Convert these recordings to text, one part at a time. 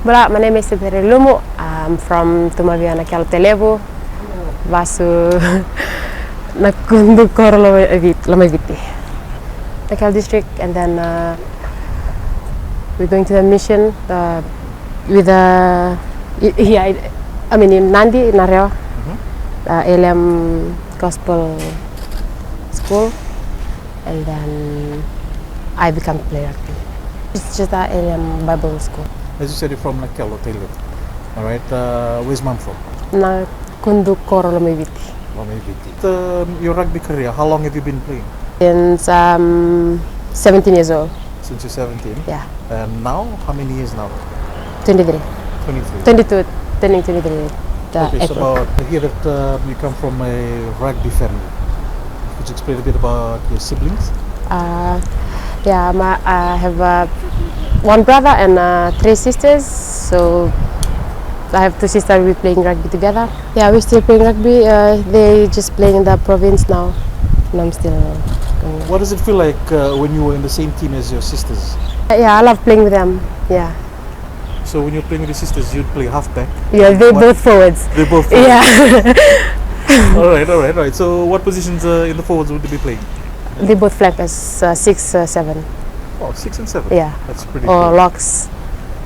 Bula, my name is Setaita Railumu. I'm from Tumaviana Kaltelevu, Vasu Nakundu Korolo Lamaviti, Nakal district, and then we're going to the mission with in Nandi, Nareo, LM Gospel School, and then I become player rugby. It's just a LM Bible School. As you said, you're from Nakal, all right. Where's mom from? Nakundu Korolo Lamaviti. Your rugby career, how long have you been playing? Since 17 years old. Since you're 17? Yeah. And now, how many years now? 23. 23. 22, turning 23. Okay, so I hear that you come from a rugby family. Could you explain a bit about your siblings? I have one brother and 3 sisters. So I have 2 sisters. We're playing rugby together. Yeah, we're still playing rugby. They just playing in the province now, and I'm still going. What does it feel like when you were in the same team as your sisters? Yeah, I love playing with them. Yeah. So when you're playing with your sisters, you'd play halfback? Yeah, they're both forwards. They're both forwards? Yeah. all right. So what positions in the forwards would they be playing? They both flankers, 6, 7. Oh, 6 and 7? Yeah. That's pretty Or cool. locks.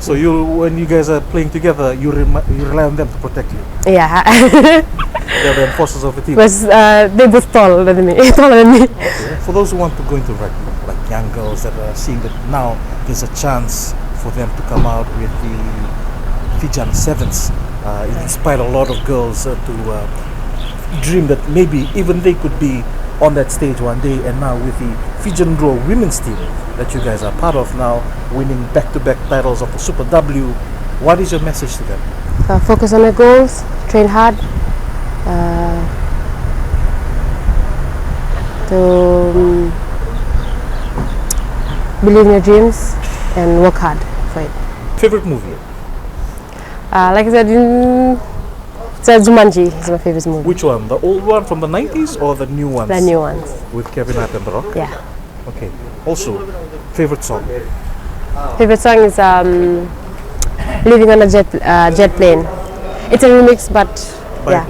So when you guys are playing together, you rely on them to protect you? Yeah. They're the enforcers of the team? Because they're both taller than me. Okay. For those who want to go into rugby, like young girls that are seeing that now there's a chance for them to come out with the Fijian Sevens, it inspired a lot of girls to dream that maybe even they could be on that stage one day. And now with the Fijian Drua women's team that you guys are part of now, winning back-to-back titles of the Super W, what is your message to them? Focus on the goals, train hard, to believe in your dreams and work hard for it. Favorite movie? Like I said, Jumanji is my favorite movie. Which one? The old one from the 90s or the new ones? The new ones. With Kevin Hart and The Rock? Yeah. Okay. Also, favorite song? Favorite song is Living on a Jet Plane. It's a remix, but yeah.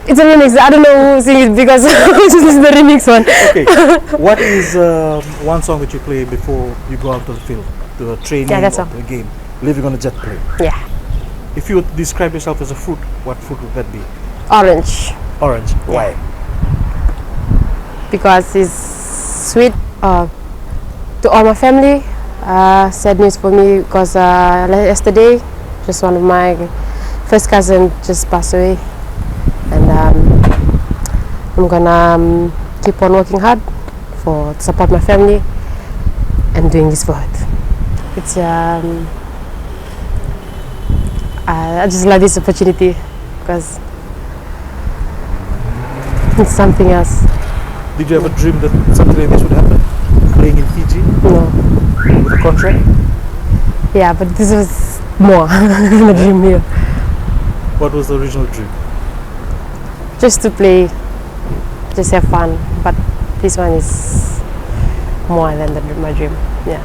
It's a remix. I don't know who sings it because this is the remix one. Okay. What is one song that you play before you go out to the field, to a training or to a game? Living on a Jet Plane. Yeah. If you would describe yourself as a fruit, what fruit would that be? Orange. Orange. Yeah. Why? Because it's sweet. To all my family, sad news for me because yesterday, just one of my first cousin just passed away, and I'm gonna keep on working hard to support my family and doing this for it. It's I just love this opportunity because it's something else. Did you ever dream that something like this would happen? Playing in Fiji? No. With a contract? Yeah, but this was more than a dream here. What was the original dream? Just to play, just have fun. But this one is more than my dream. Yeah.